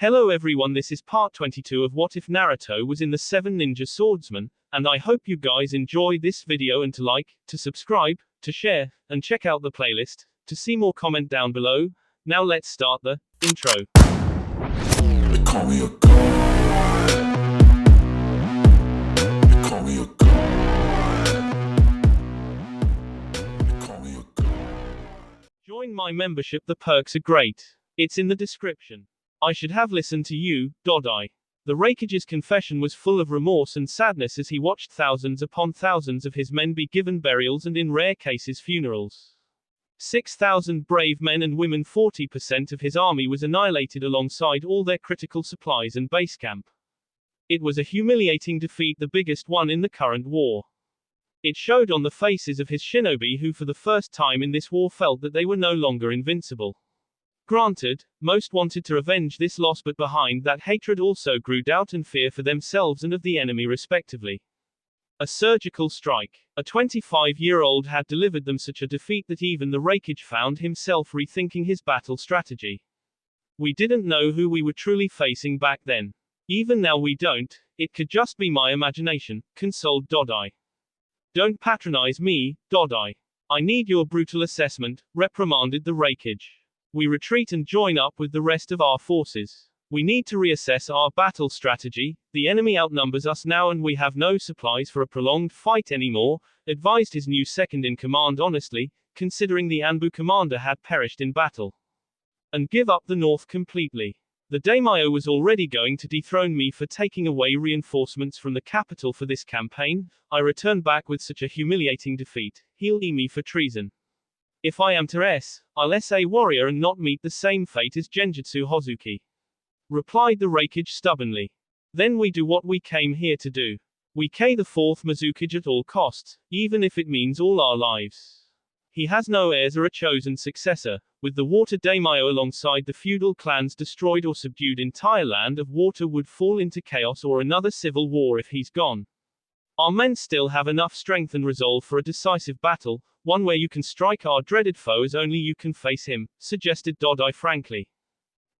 Hello everyone, this is part 22 of What If Naruto was in the 7 Ninja Swordsman, and I hope you guys enjoy this video and to like, to subscribe, to share, and check out the playlist, to see more comment down below. Now let's start the intro. They call me a god. They call me a god. They call me a god. Join my membership, the perks are great. It's in the description. I should have listened to you, Dodai. The Raikage's confession was full of remorse and sadness as he watched thousands upon thousands of his men be given burials and in rare cases funerals. 6,000 brave men and women, 40% of his army was annihilated alongside all their critical supplies and base camp. It was a humiliating defeat, the biggest one in the current war. It showed on the faces of his shinobi who for the first time in this war felt that they were no longer invincible. Granted, most wanted to avenge this loss, but behind that hatred also grew doubt and fear for themselves and of the enemy respectively. A surgical strike. A 25-year-old had delivered them such a defeat that even the Raikage found himself rethinking his battle strategy. We didn't know who we were truly facing back then. Even now we don't, it could just be my imagination, consoled Dodai. Don't patronize me, Dodai. I need your brutal assessment, reprimanded the Raikage. We retreat and join up with the rest of our forces. We need to reassess our battle strategy. The enemy outnumbers us now and we have no supplies for a prolonged fight anymore, advised his new second-in-command honestly, considering the Anbu commander had perished in battle. And give up the north completely. The daimyo was already going to dethrone me for taking away reinforcements from the capital for this campaign. I return back with such a humiliating defeat. He'll eat me for treason. If I am to I'll a warrior and not meet the same fate as Genjutsu Hozuki. Replied the Raikage stubbornly. Then we do what we came here to do. We kill the fourth Mizukage at all costs, even if it means all our lives. He has no heirs or a chosen successor. With the water daimyo alongside the feudal clans destroyed or subdued, entire land of water would fall into chaos or another civil war if he's gone. Our men still have enough strength and resolve for a decisive battle, one where you can strike our dreaded foe as only you can face him, suggested Dodai frankly.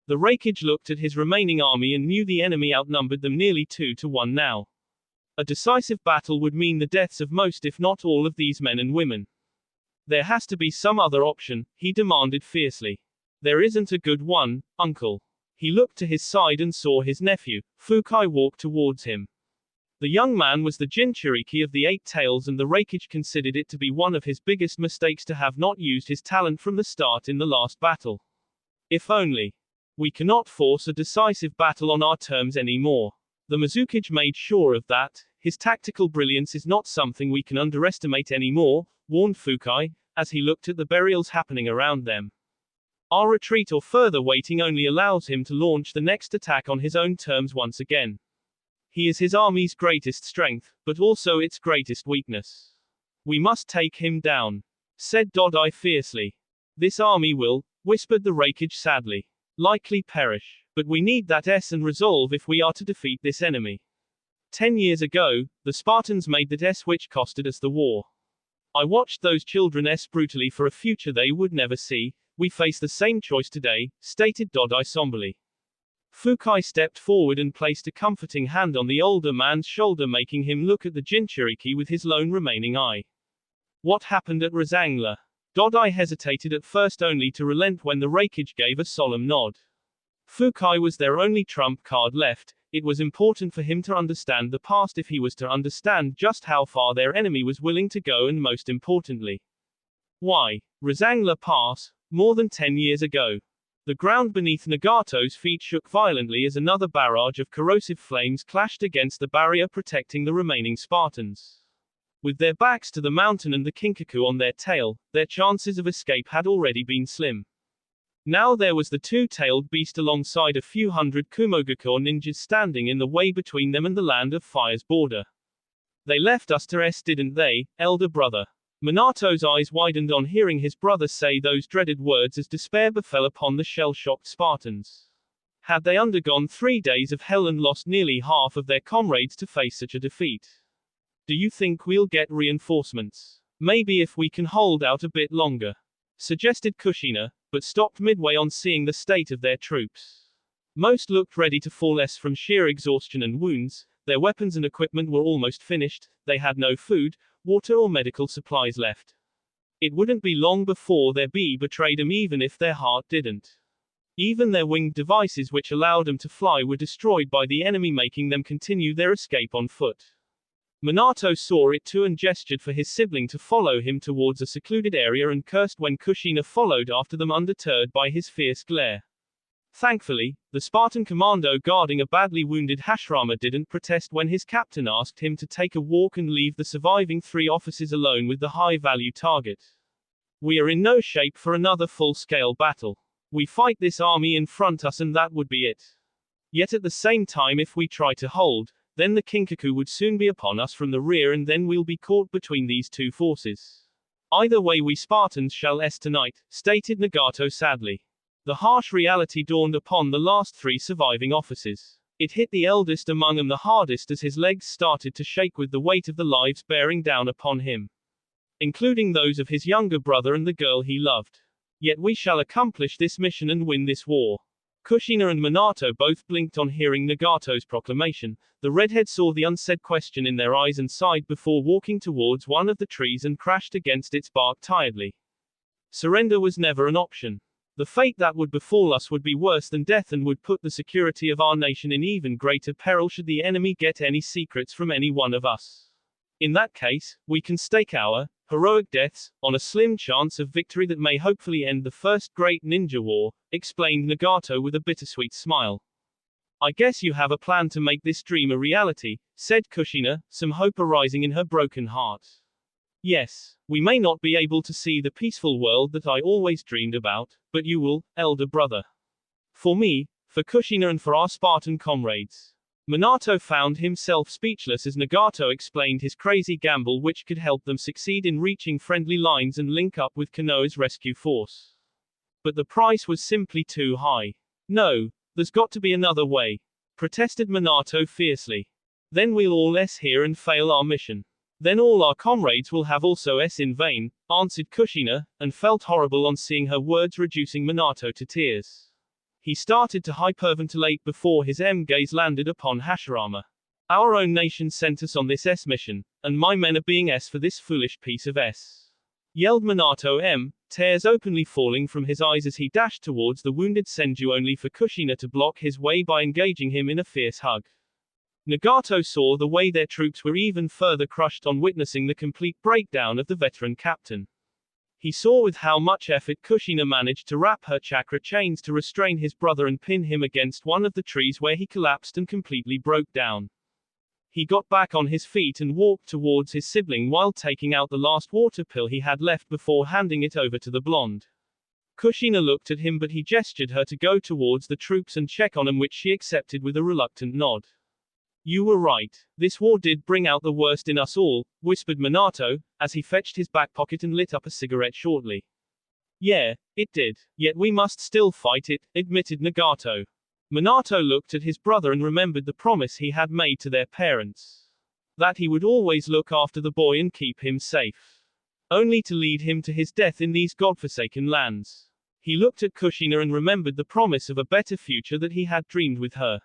The Raikage looked at his remaining army and knew the enemy outnumbered them nearly 2-1 now. A decisive battle would mean the deaths of most if not all of these men and women. There has to be some other option, he demanded fiercely. There isn't a good one, uncle. He looked to his side and saw his nephew, Fukai, walk towards him. The young man was the Jinchuriki of the Eight Tails, and the Raikage considered it to be one of his biggest mistakes to have not used his talent from the start in the last battle. If only. We cannot force a decisive battle on our terms anymore. The Mizukage made sure of that. His tactical brilliance is not something we can underestimate anymore, warned Fukai, as he looked at the burials happening around them. Our retreat or further waiting only allows him to launch the next attack on his own terms once again. He is his army's greatest strength, but also its greatest weakness. We must take him down, said Dodai fiercely. This army will, whispered the Raikage sadly, likely perish, but we need that and resolve if we are to defeat this enemy. 10 years ago, the Spartans made that which costed us the war. I watched those children brutally for a future they would never see. We face the same choice today, stated Dodai somberly. Fukai stepped forward and placed a comforting hand on the older man's shoulder, making him look at the Jinchuriki with his lone remaining eye. What happened at Razangla? Dodai hesitated at first, only to relent when the Raikage gave a solemn nod. Fukai was their only trump card left. It was important for him to understand the past if he was to understand just how far their enemy was willing to go, and most importantly, why. Razangla Pass, more than 10 years ago. The ground beneath Nagato's feet shook violently as another barrage of corrosive flames clashed against the barrier protecting the remaining Spartans. With their backs to the mountain and the Kinkaku on their tail, their chances of escape had already been slim. Now there was the two-tailed beast alongside a few hundred Kumogakure ninjas standing in the way between them and the Land of Fire's border. They left us to didn't they, elder brother? Minato's eyes widened on hearing his brother say those dreaded words as despair befell upon the shell-shocked Spartans. Had they undergone 3 days of hell and lost nearly half of their comrades to face such a defeat? Do you think we'll get reinforcements? Maybe if we can hold out a bit longer, suggested Kushina, but stopped midway on seeing the state of their troops. Most looked ready to fall from sheer exhaustion and wounds, their weapons and equipment were almost finished, they had no food, water or medical supplies left. It wouldn't be long before their bee betrayed them even if their heart didn't. Even their winged devices which allowed them to fly were destroyed by the enemy, making them continue their escape on foot. Minato saw it too and gestured for his sibling to follow him towards a secluded area and cursed when Kushina followed after them undeterred by his fierce glare. Thankfully, the Spartan commando guarding a badly wounded Hashirama didn't protest when his captain asked him to take a walk and leave the surviving 3 officers alone with the high-value target. We are in no shape for another full-scale battle. We fight this army in front us and that would be it. Yet at the same time, if we try to hold, then the Kinkaku would soon be upon us from the rear and then we'll be caught between these 2 forces. Either way we Spartans shall tonight, stated Nagato sadly. The harsh reality dawned upon the last 3 surviving officers. It hit the eldest among them the hardest as his legs started to shake with the weight of the lives bearing down upon him, including those of his younger brother and the girl he loved. Yet we shall accomplish this mission and win this war. Kushina and Minato both blinked on hearing Nagato's proclamation. The redhead saw the unsaid question in their eyes and sighed before walking towards one of the trees and crashed against its bark tiredly. Surrender was never an option. The fate that would befall us would be worse than death and would put the security of our nation in even greater peril should the enemy get any secrets from any one of us. In that case, we can stake our heroic deaths on a slim chance of victory that may hopefully end the first great ninja war, explained Nagato with a bittersweet smile. I guess you have a plan to make this dream a reality, said Kushina, some hope arising in her broken heart. Yes, we may not be able to see the peaceful world that I always dreamed about, but you will, elder brother. For me, for Kushina and for our Spartan comrades. Minato found himself speechless as Nagato explained his crazy gamble which could help them succeed in reaching friendly lines and link up with Konoha's rescue force. But the price was simply too high. No, there's got to be another way, protested Minato fiercely. Then we'll all here and fail our mission. Then all our comrades will have also in vain, answered Kushina, and felt horrible on seeing her words reducing Minato to tears. He started to hyperventilate before his gaze landed upon Hashirama. Our own nation sent us on this mission, and my men are being for this foolish piece of yelled Minato tears openly falling from his eyes as he dashed towards the wounded Senju only for Kushina to block his way by engaging him in a fierce hug. Nagato saw the way their troops were even further crushed on witnessing the complete breakdown of the veteran captain. He saw with how much effort Kushina managed to wrap her chakra chains to restrain his brother and pin him against one of the trees where he collapsed and completely broke down. He got back on his feet and walked towards his sibling while taking out the last water pill he had left before handing it over to the blonde. Kushina looked at him but he gestured her to go towards the troops and check on them, which she accepted with a reluctant nod. You were right. This war did bring out the worst in us all, whispered Minato, as he fetched his back pocket and lit up a cigarette shortly. Yeah, it did. Yet we must still fight it, admitted Nagato. Minato looked at his brother and remembered the promise he had made to their parents. That he would always look after the boy and keep him safe. Only to lead him to his death in these godforsaken lands. He looked at Kushina and remembered the promise of a better future that he had dreamed with her.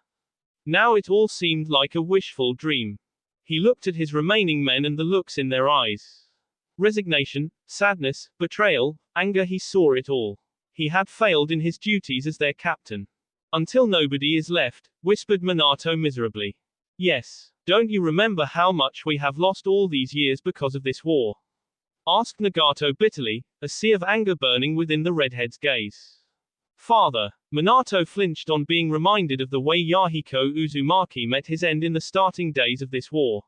Now it all seemed like a wishful dream. He looked at his remaining men and the looks in their eyes. Resignation, sadness, betrayal, anger, he saw it all. He had failed in his duties as their captain. Until nobody is left, whispered Minato miserably. Yes, don't you remember how much we have lost all these years because of this war? Asked Nagato bitterly, a sea of anger burning within the redhead's gaze. Father. Minato flinched on being reminded of the way Yahiko Uzumaki met his end in the starting days of this war.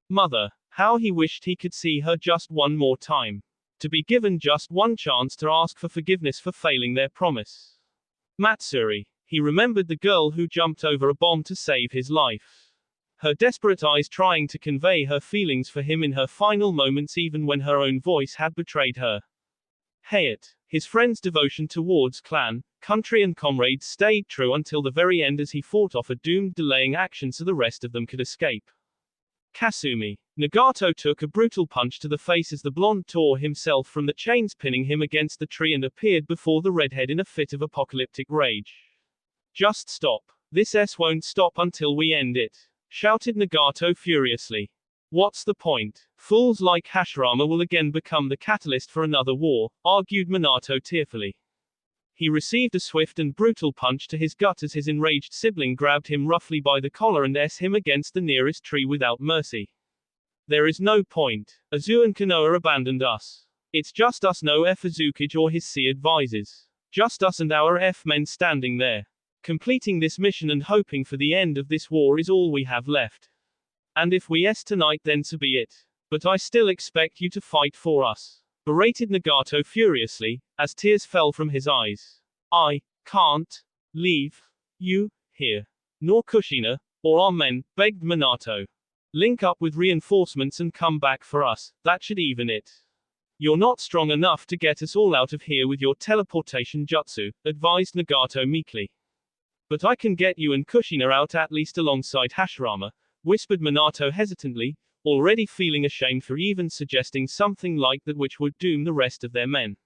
Mother. How he wished he could see her just one more time. To be given just one chance to ask for forgiveness for failing their promise. Matsuri. He remembered the girl who jumped over a bomb to save his life. Her desperate eyes trying to convey her feelings for him in her final moments even when her own voice had betrayed her. Hayat. His friend's devotion towards clan, country and comrades stayed true until the very end as he fought off a doomed delaying action so the rest of them could escape. Kasumi. Nagato took a brutal punch to the face as the blonde tore himself from the chains pinning him against the tree and appeared before the redhead in a fit of apocalyptic rage. Just stop. This S won't stop until we end it, shouted Nagato furiously. What's the point? Fools like Hashirama will again become the catalyst for another war, argued Minato tearfully. He received a swift and brutal punch to his gut as his enraged sibling grabbed him roughly by the collar and him against the nearest tree without mercy. There is no point. Azu and Konoha abandoned us. It's just us, no Azukage or his C advisors. Just us and our men standing there. Completing this mission and hoping for the end of this war is all we have left. And if we tonight, then so be it. But I still expect you to fight for us, berated Nagato furiously, as tears fell from his eyes. I can't leave you here. Nor Kushina, or our men, begged Minato. Link up with reinforcements and come back for us, that should even it. You're not strong enough to get us all out of here with your teleportation jutsu, advised Nagato meekly. But I can get you and Kushina out at least alongside Hashirama, whispered Minato hesitantly, already feeling ashamed for even suggesting something like that which would doom the rest of their men.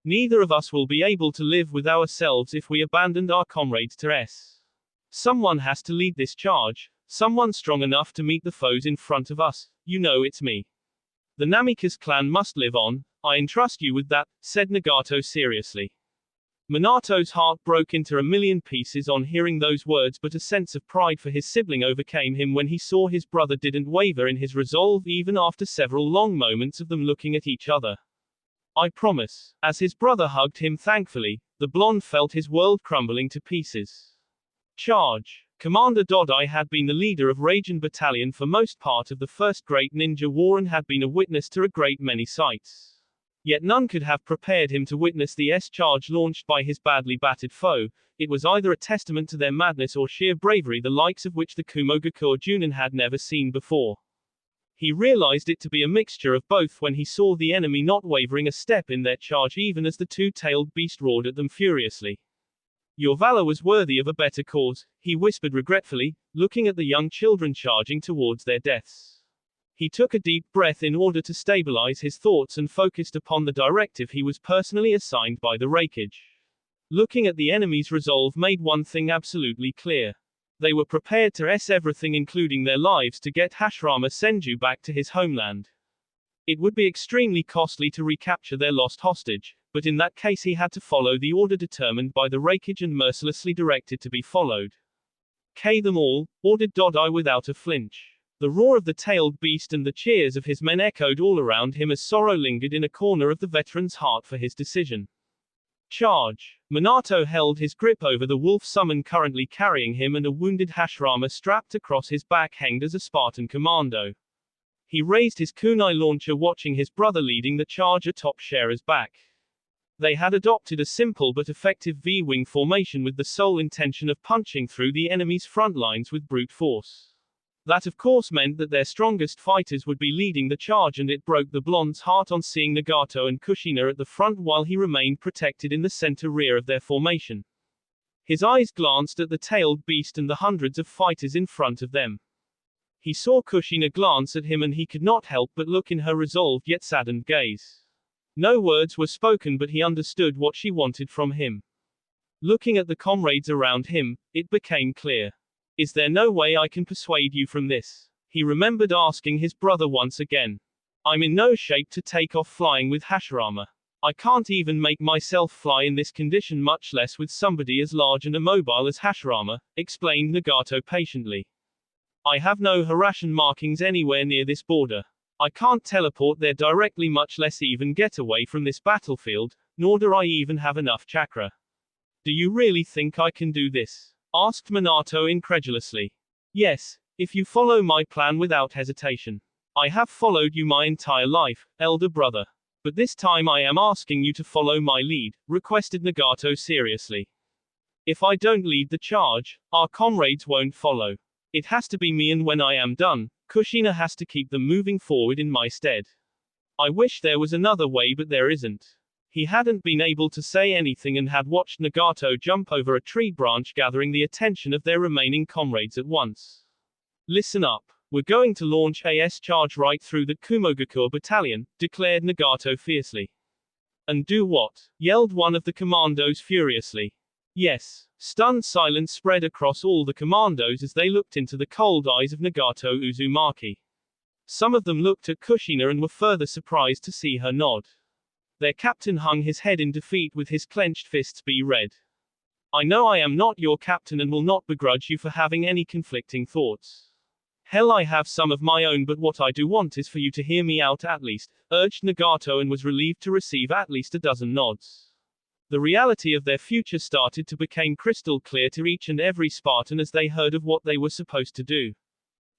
Neither of us will be able to live with ourselves if we abandoned our comrades to S. Someone has to lead this charge, someone strong enough to meet the foes in front of us, you know it's me. The Namikaze clan must live on, I entrust you with that, said Nagato seriously. Minato's heart broke into a million pieces on hearing those words, but a sense of pride for his sibling overcame him when he saw his brother didn't waver in his resolve even after several long moments of them looking at each other. I promise. As his brother hugged him thankfully, the blonde felt his world crumbling to pieces. Charge. Commander Dodai had been the leader of Raijin Battalion for most part of the First Great Ninja War and had been a witness to a great many sights. Yet none could have prepared him to witness the charge launched by his badly battered foe. It was either a testament to their madness or sheer bravery, the likes of which the Kumogakuo Junin had never seen before. He realized it to be a mixture of both when he saw the enemy not wavering a step in their charge even as the two-tailed beast roared at them furiously. Your valor was worthy of a better cause, he whispered regretfully, looking at the young children charging towards their deaths. He took a deep breath in order to stabilize his thoughts and focused upon the directive he was personally assigned by the Raikage. Looking at the enemy's resolve made one thing absolutely clear. They were prepared to everything including their lives to get Hashirama Senju back to his homeland. It would be extremely costly to recapture their lost hostage, but in that case he had to follow the order determined by the Raikage and mercilessly directed to be followed. K them all, ordered Dodai without a flinch. The roar of the tailed beast and the cheers of his men echoed all around him as sorrow lingered in a corner of the veteran's heart for his decision. Charge. Minato held his grip over the wolf summon currently carrying him, and a wounded Hashirama strapped across his back hanged as a Spartan commando. He raised his kunai launcher watching his brother leading the charge atop Shera's back. They had adopted a simple but effective V-wing formation with the sole intention of punching through the enemy's front lines with brute force. That of course meant that their strongest fighters would be leading the charge, and it broke the blonde's heart on seeing Nagato and Kushina at the front while he remained protected in the center rear of their formation. His eyes glanced at the tailed beast and the hundreds of fighters in front of them. He saw Kushina glance at him and he could not help but look in her resolved yet saddened gaze. No words were spoken, but he understood what she wanted from him. Looking at the comrades around him, it became clear. Is there no way I can persuade you from this? He remembered asking his brother once again. I'm in no shape to take off flying with Hashirama. I can't even make myself fly in this condition, much less with somebody as large and immobile as Hashirama, explained Nagato patiently. I have no Harashin markings anywhere near this border. I can't teleport there directly, much less even get away from this battlefield, nor do I even have enough chakra. Do you really think I can do this? Asked Minato incredulously. Yes, if you follow my plan without hesitation. I have followed you my entire life, elder brother. But this time I am asking you to follow my lead, requested Nagato seriously. If I don't lead the charge, our comrades won't follow. It has to be me, and when I am done, Kushina has to keep them moving forward in my stead. I wish there was another way, but there isn't. He hadn't been able to say anything and had watched Nagato jump over a tree branch, gathering the attention of their remaining comrades at once. Listen up. We're going to launch a charge right through the Kumogakuo battalion, declared Nagato fiercely. And do what? Yelled one of the commandos furiously. Yes. Stunned silence spread across all the commandos as they looked into the cold eyes of Nagato Uzumaki. Some of them looked at Kushina and were further surprised to see her nod. Their captain hung his head in defeat with his clenched fists red. I know I am not your captain and will not begrudge you for having any conflicting thoughts. Hell, I have some of my own, but what I do want is for you to hear me out at least, urged Nagato, and was relieved to receive at least a dozen nods. The reality of their future started to become crystal clear to each and every Spartan as they heard of what they were supposed to do.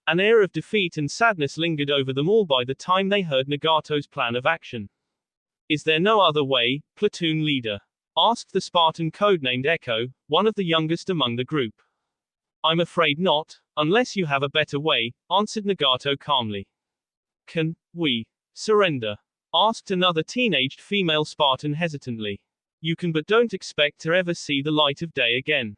An air of defeat and sadness lingered over them all by the time they heard Nagato's plan of action. Is there no other way, platoon leader? Asked the Spartan codenamed Echo, one of the youngest among the group. I'm afraid not, unless you have a better way, answered Nagato calmly. Can we surrender? Asked another teenaged female Spartan hesitantly. You can, but don't expect to ever see the light of day again.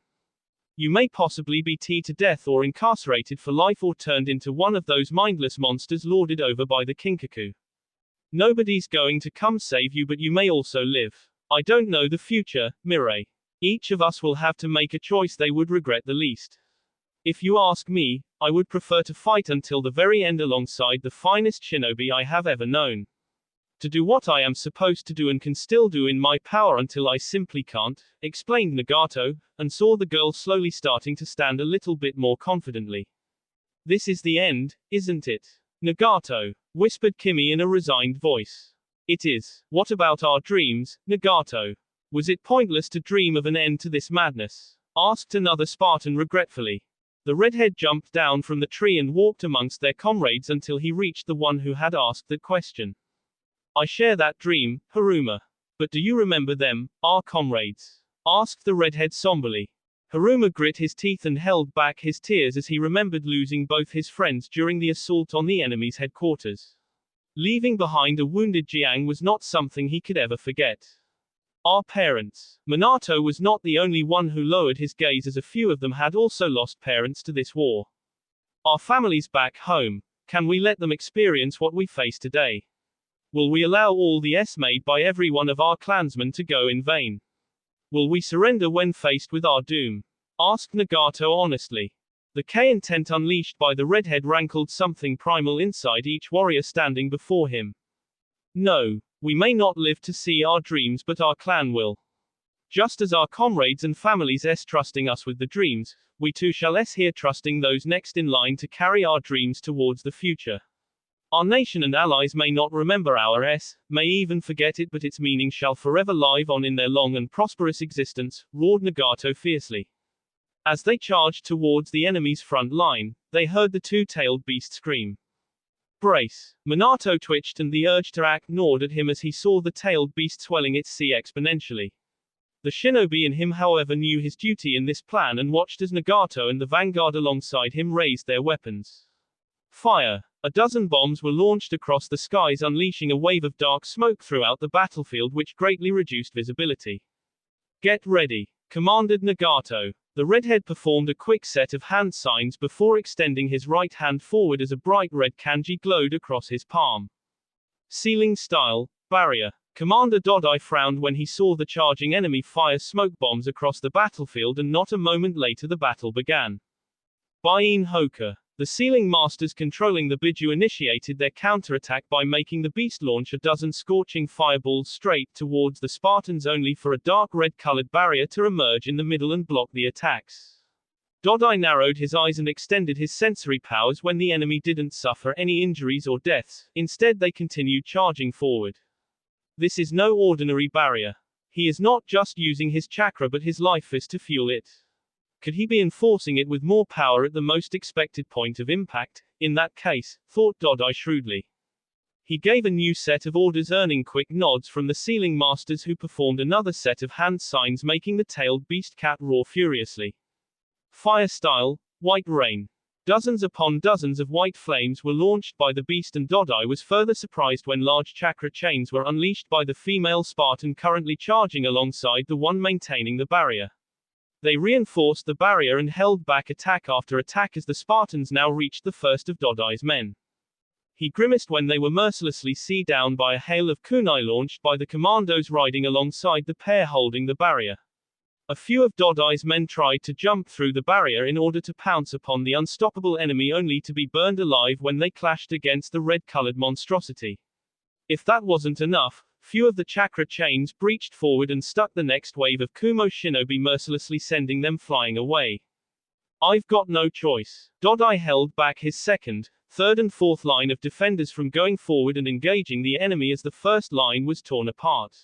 You may possibly be teed to death or incarcerated for life or turned into one of those mindless monsters lorded over by the Kinkaku. Nobody's going to come save you, but you may also live. I don't know the future, Mirai. Each of us will have to make a choice they would regret the least. If you ask me, I would prefer to fight until the very end alongside the finest shinobi I have ever known. To do what I am supposed to do and can still do in my power until I simply can't, explained Nagato, and saw the girl slowly starting to stand a little bit more confidently. This is the end, isn't it? Nagato, whispered Kimi in a resigned voice. It is. What about our dreams, Nagato? Was it pointless to dream of an end to this madness? Asked another Spartan regretfully. The redhead jumped down from the tree and walked amongst their comrades until he reached the one who had asked that question. I share that dream, Haruma. But do you remember them, our comrades? Asked the redhead somberly. Haruma grit his teeth and held back his tears as he remembered losing both his friends during the assault on the enemy's headquarters. Leaving behind a wounded Jiang was not something he could ever forget. Our parents. Minato was not the only one who lowered his gaze, as a few of them had also lost parents to this war. Our families back home. Can we let them experience what we face today? Will we allow all the s made by every one of our clansmen to go in vain? Will we surrender when faced with our doom? Asked Nagato honestly. The K-intent unleashed by the redhead rankled something primal inside each warrior standing before him. No. We may not live to see our dreams, but our clan will. Just as our comrades and families trusting us with the dreams, we too shall here trusting those next in line to carry our dreams towards the future. Our nation and allies may not remember our may even forget it, but its meaning shall forever live on in their long and prosperous existence, roared Nagato fiercely. As they charged towards the enemy's front line, they heard the two-tailed beast scream. Brace. Minato twitched and the urge to act gnawed at him as he saw the tailed beast swelling its sea exponentially. The shinobi in him, however, knew his duty in this plan and watched as Nagato and the vanguard alongside him raised their weapons. Fire. A dozen bombs were launched across the skies, unleashing a wave of dark smoke throughout the battlefield which greatly reduced visibility. Get ready, commanded Nagato. The redhead performed a quick set of hand signs before extending his right hand forward as a bright red kanji glowed across his palm. Ceiling style, barrier. Commander Dodai frowned when he saw the charging enemy fire smoke bombs across the battlefield, and not a moment later the battle began. Bain Hoka. The ceiling masters controlling the Biju initiated their counterattack by making the beast launch a dozen scorching fireballs straight towards the Spartans, only for a dark red-colored barrier to emerge in the middle and block the attacks. Dodai narrowed his eyes and extended his sensory powers when the enemy didn't suffer any injuries or deaths. Instead, they continued charging forward. This is no ordinary barrier. He is not just using his chakra but his life fist to fuel it. Could he be enforcing it with more power at the most expected point of impact? In that case, thought Dodai shrewdly. He gave a new set of orders, earning quick nods from the ceiling masters, who performed another set of hand signs, making the tailed beast cat roar furiously. Fire style, white rain. Dozens upon dozens of white flames were launched by the beast, and Dodai was further surprised when large chakra chains were unleashed by the female Spartan currently charging alongside the one maintaining the barrier. They reinforced the barrier and held back attack after attack as the Spartans now reached the first of Dodai's men. He grimaced when they were mercilessly seized down by a hail of kunai launched by the commandos riding alongside the pair holding the barrier. A few of Dodai's men tried to jump through the barrier in order to pounce upon the unstoppable enemy, only to be burned alive when they clashed against the red-colored monstrosity. If that wasn't enough, few of the chakra chains breached forward and stuck the next wave of Kumo shinobi, mercilessly sending them flying away. I've got no choice. Dodai held back his second, third and fourth line of defenders from going forward and engaging the enemy as the first line was torn apart.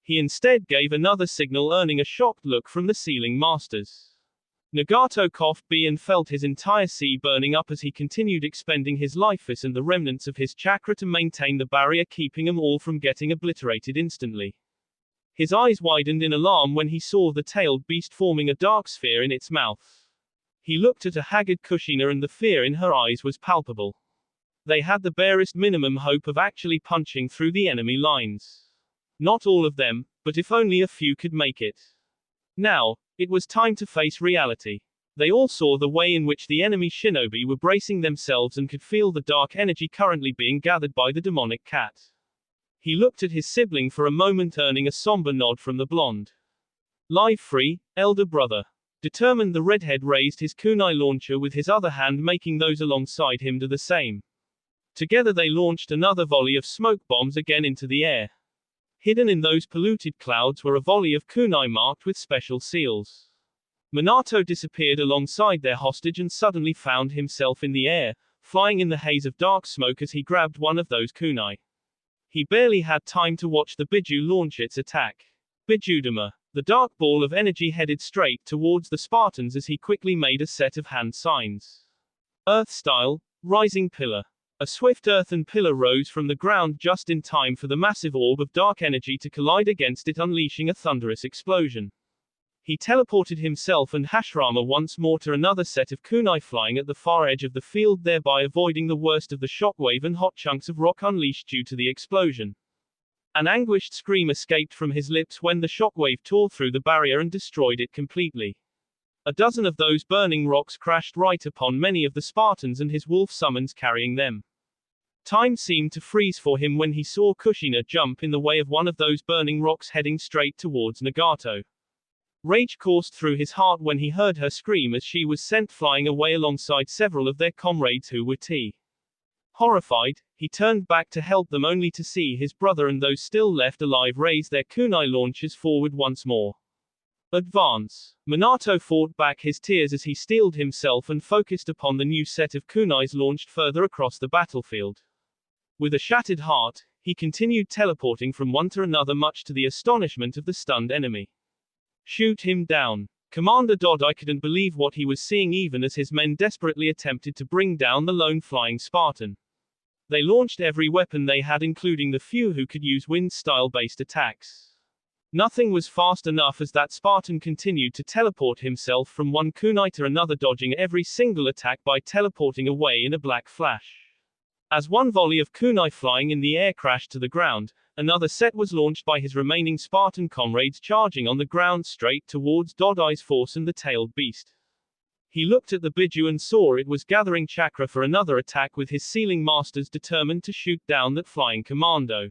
He instead gave another signal, earning a shocked look from the ceiling masters. Nagato coughed and felt his entire sea burning up as he continued expending his life force and the remnants of his chakra to maintain the barrier, keeping them all from getting obliterated instantly. His eyes widened in alarm when he saw the tailed beast forming a dark sphere in its mouth. He looked at a haggard Kushina and the fear in her eyes was palpable. They had the barest minimum hope of actually punching through the enemy lines. Not all of them, but if only a few could make it. Now, it was time to face reality. They all saw the way in which the enemy shinobi were bracing themselves and could feel the dark energy currently being gathered by the demonic cat. He looked at his sibling for a moment, earning a somber nod from the blonde. Live free, elder brother. Determined, the redhead raised his kunai launcher with his other hand, making those alongside him do the same. Together they launched another volley of smoke bombs again into the air. Hidden in those polluted clouds were a volley of kunai marked with special seals. Minato disappeared alongside their hostage and suddenly found himself in the air, flying in the haze of dark smoke as he grabbed one of those kunai. He barely had time to watch the Biju launch its attack. Bijudama. The dark ball of energy headed straight towards the Spartans as he quickly made a set of hand signs. Earth style, rising pillar. A swift earthen pillar rose from the ground just in time for the massive orb of dark energy to collide against it, unleashing a thunderous explosion. He teleported himself and Hashirama once more to another set of kunai flying at the far edge of the field, thereby avoiding the worst of the shockwave and hot chunks of rock unleashed due to the explosion. An anguished scream escaped from his lips when the shockwave tore through the barrier and destroyed it completely. A dozen of those burning rocks crashed right upon many of the Spartans and his wolf summons carrying them. Time seemed to freeze for him when he saw Kushina jump in the way of one of those burning rocks heading straight towards Nagato. Rage coursed through his heart when he heard her scream as she was sent flying away alongside several of their comrades who were Horrified, he turned back to help them, only to see his brother and those still left alive raise their kunai launchers forward once more. Advance. Minato fought back his tears as he steeled himself and focused upon the new set of kunais launched further across the battlefield. With a shattered heart, he continued teleporting from one to another, much to the astonishment of the stunned enemy. Shoot him down. Commander Dodai couldn't believe what he was seeing, even as his men desperately attempted to bring down the lone flying Spartan. They launched every weapon they had, including the few who could use wind-style based attacks. Nothing was fast enough as that Spartan continued to teleport himself from one kunai to another, dodging every single attack by teleporting away in a black flash. As one volley of kunai flying in the air crashed to the ground, another set was launched by his remaining Spartan comrades, charging on the ground straight towards Dodai's force and the tailed beast. He looked at the Biju and saw it was gathering chakra for another attack, with his sealing masters determined to shoot down that flying commando.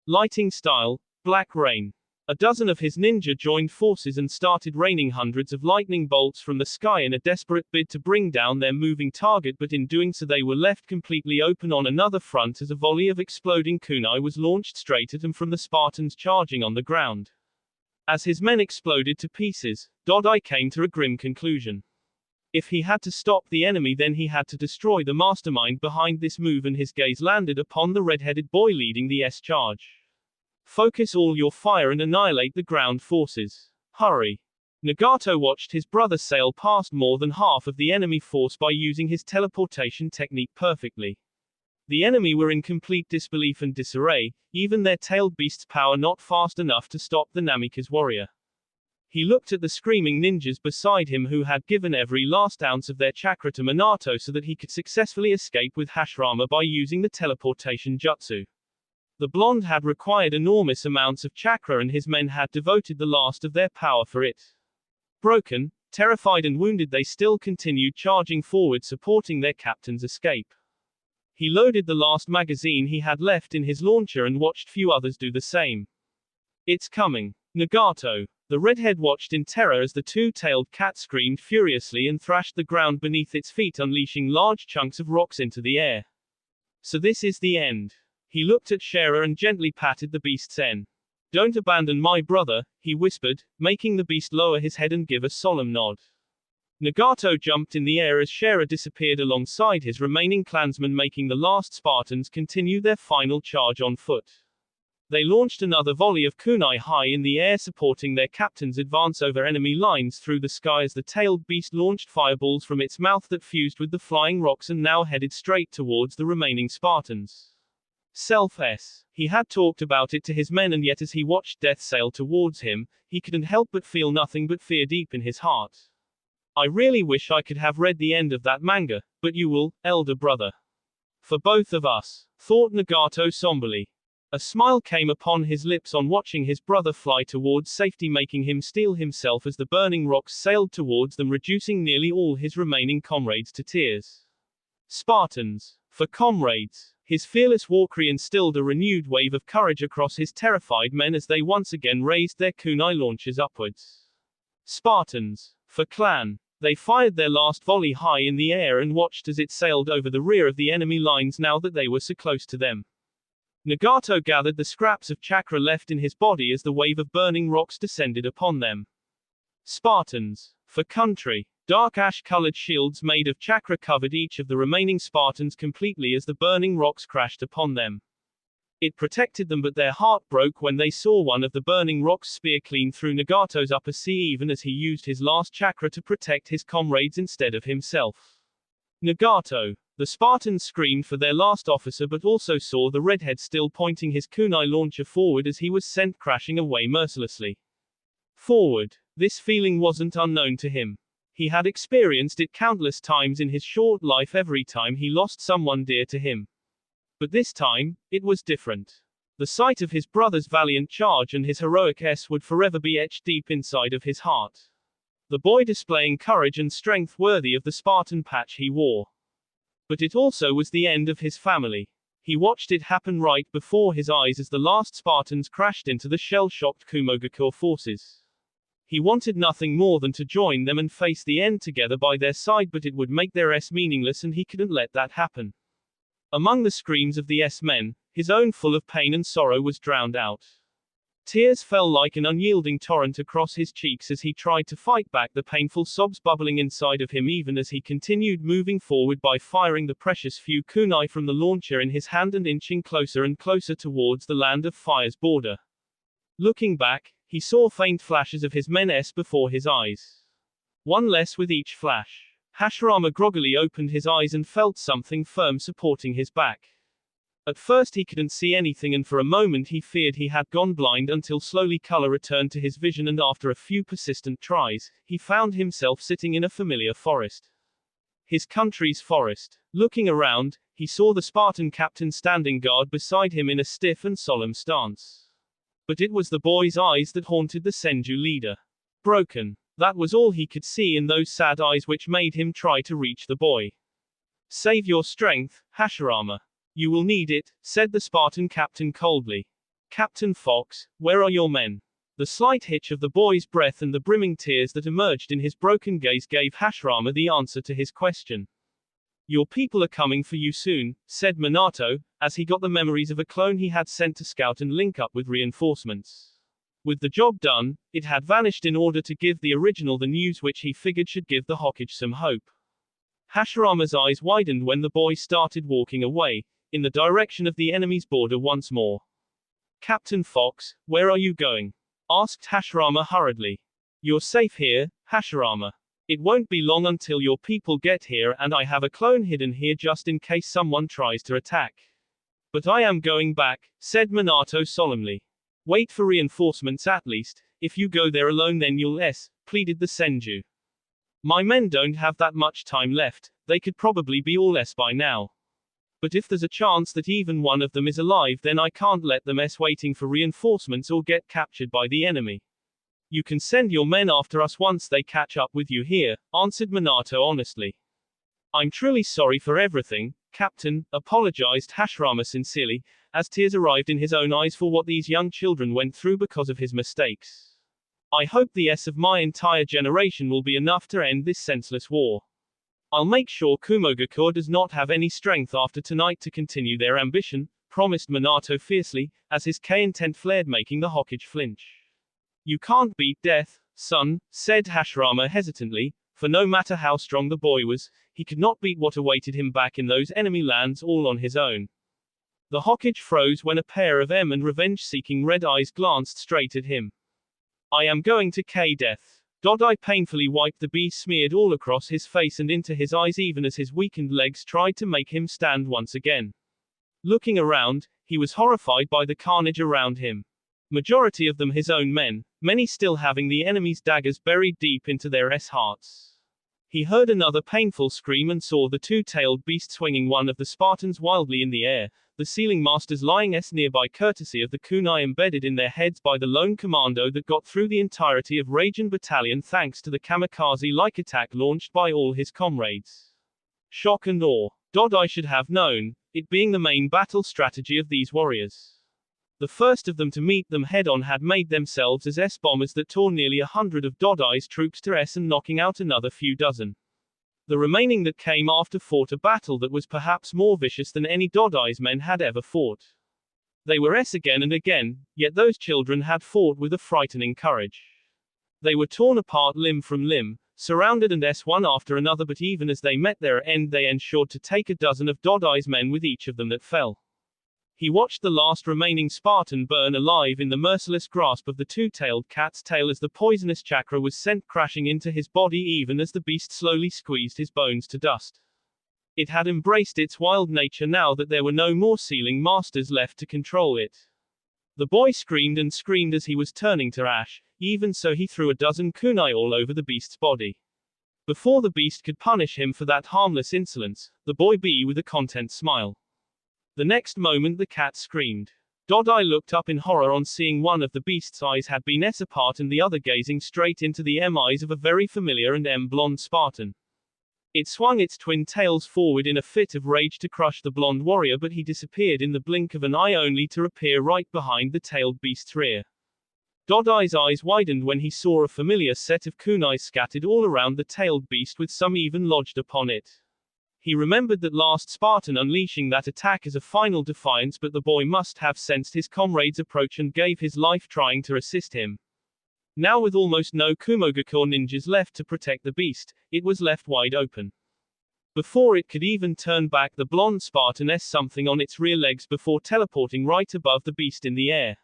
Lighting style, black rain. A dozen of his ninja joined forces and started raining hundreds of lightning bolts from the sky in a desperate bid to bring down their moving target, but in doing so they were left completely open on another front as a volley of exploding kunai was launched straight at them from the Spartans charging on the ground. As his men exploded to pieces, Dodai came to a grim conclusion. If he had to stop the enemy, then he had to destroy the mastermind behind this move, and his gaze landed upon the red-headed boy leading the S-charge. Focus all your fire and annihilate the ground forces. Hurry. Nagato watched his brother sail past more than half of the enemy force by using his teleportation technique perfectly. The enemy were in complete disbelief and disarray, even their tailed beast's power not fast enough to stop the Namikaze warrior. He looked at the screaming ninjas beside him who had given every last ounce of their chakra to Minato so that he could successfully escape with Hashirama by using the teleportation jutsu. The blonde had required enormous amounts of chakra and his men had devoted the last of their power for it. Broken, terrified and wounded, they still continued charging forward, supporting their captain's escape. He loaded the last magazine he had left in his launcher and watched few others do the same. It's coming. Nagato. The redhead watched in terror as the two-tailed cat screamed furiously and thrashed the ground beneath its feet, unleashing large chunks of rocks into the air. So this is the end. He looked at Shera and gently patted the beast's end. Don't abandon my brother, he whispered, making the beast lower his head and give a solemn nod. Nagato jumped in the air as Shera disappeared alongside his remaining clansmen, making the last Spartans continue their final charge on foot. They launched another volley of kunai high in the air, supporting their captain's advance over enemy lines through the sky as the tailed beast launched fireballs from its mouth that fused with the flying rocks and now headed straight towards the remaining Spartans. Self-s. He had talked about it to his men, and yet as he watched death sail towards him, he couldn't help but feel nothing but fear deep in his heart. I really wish I could have read the end of that manga, but you will, elder brother. For both of us, thought Nagato somberly. A smile came upon his lips on watching his brother fly towards safety, making him steel himself as the burning rocks sailed towards them, reducing nearly all his remaining comrades to tears. Spartans, for comrades. His fearless warcry instilled a renewed wave of courage across his terrified men as they once again raised their kunai launchers upwards. Spartans, for clan. They fired their last volley high in the air and watched as it sailed over the rear of the enemy lines now that they were so close to them. Nagato gathered the scraps of chakra left in his body as the wave of burning rocks descended upon them. Spartans, for country. Dark ash-colored shields made of chakra covered each of the remaining Spartans completely as the burning rocks crashed upon them. It protected them, but their heart broke when they saw one of the burning rocks spear clean through Nagato's upper sea, even as he used his last chakra to protect his comrades instead of himself. Nagato. The Spartans screamed for their last officer, but also saw the redhead still pointing his kunai launcher forward as he was sent crashing away mercilessly. Forward. This feeling wasn't unknown to him. He had experienced it countless times in his short life, every time he lost someone dear to him. But this time, it was different. The sight of his brother's valiant charge and his heroic would forever be etched deep inside of his heart. The boy displaying courage and strength worthy of the Spartan patch he wore. But it also was the end of his family. He watched it happen right before his eyes as the last Spartans crashed into the shell-shocked Kumogakure forces. He wanted nothing more than to join them and face the end together by their side, but it would make their meaningless, and he couldn't let that happen. Among the screams of the men, his own full of pain and sorrow was drowned out. Tears fell like an unyielding torrent across his cheeks as he tried to fight back the painful sobs bubbling inside of him, even as he continued moving forward by firing the precious few kunai from the launcher in his hand and inching closer and closer towards the land of fire's border. Looking back, he saw faint flashes of his men before his eyes. One less with each flash. Hashirama groggily opened his eyes and felt something firm supporting his back. At first he couldn't see anything, and for a moment he feared he had gone blind, until slowly color returned to his vision, and after a few persistent tries, he found himself sitting in a familiar forest. His country's forest. Looking around, he saw the Spartan captain standing guard beside him in a stiff and solemn stance. But it was the boy's eyes that haunted the Senju leader. Broken. That was all he could see in those sad eyes, which made him try to reach the boy. Save your strength, Hashirama. You will need it, said the Spartan captain coldly. Captain Fox, where are your men? The slight hitch of the boy's breath and the brimming tears that emerged in his broken gaze gave Hashirama the answer to his question. Your people are coming for you soon, said Minato, as he got the memories of a clone he had sent to scout and link up with reinforcements. With the job done, it had vanished in order to give the original the news which he figured should give the Hokage some hope. Hashirama's eyes widened when the boy started walking away, in the direction of the enemy's border once more. Captain Fox, where are you going? Asked Hashirama hurriedly. You're safe here, Hashirama. It won't be long until your people get here, and I have a clone hidden here just in case someone tries to attack. But I am going back, said Minato solemnly. Wait for reinforcements at least. If you go there alone then you'll pleaded the Senju. My men don't have that much time left, they could probably be all by now. But if there's a chance that even one of them is alive, then I can't let them waiting for reinforcements or get captured by the enemy. You can send your men after us once they catch up with you here, answered Minato honestly. I'm truly sorry for everything, Captain, apologized Hashirama sincerely, as tears arrived in his own eyes for what these young children went through because of his mistakes. I hope the S of my entire generation will be enough to end this senseless war. I'll make sure Kumogakure does not have any strength after tonight to continue their ambition, promised Minato fiercely, as his K-intent flared, making the Hokage flinch. You can't beat death, son, said Hashirama hesitantly, for no matter how strong the boy was, he could not beat what awaited him back in those enemy lands all on his own. The Hokage froze when a pair of and revenge-seeking red eyes glanced straight at him. I am going to K-death. Dodai painfully wiped the bee smeared all across his face and into his eyes even as his weakened legs tried to make him stand once again. Looking around, he was horrified by the carnage around him. Majority of them his own men, many still having the enemy's daggers buried deep into their hearts. He heard another painful scream and saw the two-tailed beast swinging one of the Spartans wildly in the air, the sealing masters lying nearby courtesy of the kunai embedded in their heads by the lone commando that got through the entirety of Raijin battalion thanks to the kamikaze-like attack launched by all his comrades. Shock and awe. Dodai should have known, it being the main battle strategy of these warriors. The first of them to meet them head-on had made themselves as S-bombers that tore nearly 100 of Dodai's troops to S and knocking out another few dozen. The remaining that came after fought a battle that was perhaps more vicious than any Dodai's men had ever fought. They were S again and again, yet those children had fought with a frightening courage. They were torn apart limb from limb, surrounded and S one after another, but even as they met their end they ensured to take a dozen of Dodai's men with each of them that fell. He watched the last remaining Spartan burn alive in the merciless grasp of the two-tailed cat's tail as the poisonous chakra was sent crashing into his body even as the beast slowly squeezed his bones to dust. It had embraced its wild nature now that there were no more sealing masters left to control it. The boy screamed and screamed as he was turning to ash, even so he threw a dozen kunai all over the beast's body. Before the beast could punish him for that harmless insolence, the boy beat with a content smile. The next moment the cat screamed. Dodai looked up in horror on seeing one of the beast's eyes had been S apart and the other gazing straight into the eyes of a very familiar and blonde Spartan. It swung its twin tails forward in a fit of rage to crush the blonde warrior, but he disappeared in the blink of an eye only to appear right behind the tailed beast's rear. Dodai's eyes widened when he saw a familiar set of kunai scattered all around the tailed beast with some even lodged upon it. He remembered that last Spartan unleashing that attack as a final defiance, but the boy must have sensed his comrade's approach and gave his life trying to assist him. Now with almost no Kumogakure ninjas left to protect the beast, it was left wide open. Before it could even turn back, the blonde Spartan S something on its rear legs before teleporting right above the beast in the air.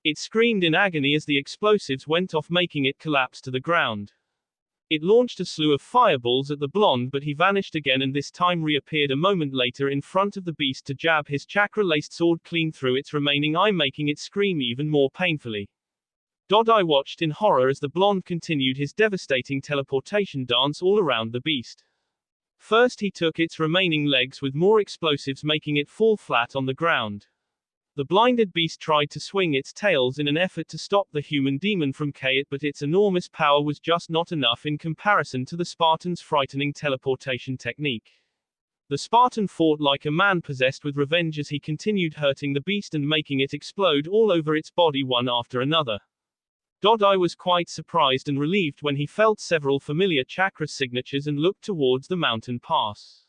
It screamed in agony as the explosives went off, making it collapse to the ground. It launched a slew of fireballs at the blonde, but he vanished again and this time reappeared a moment later in front of the beast to jab his chakra-laced sword clean through its remaining eye, making it scream even more painfully. Dodai watched in horror as the blonde continued his devastating teleportation dance all around the beast. First he took its remaining legs with more explosives, making it fall flat on the ground. The blinded beast tried to swing its tails in an effort to stop the human demon from K, but its enormous power was just not enough in comparison to the Spartan's frightening teleportation technique. The Spartan fought like a man possessed with revenge as he continued hurting the beast and making it explode all over its body one after another. Dodai was quite surprised and relieved when he felt several familiar chakra signatures and looked towards the mountain pass.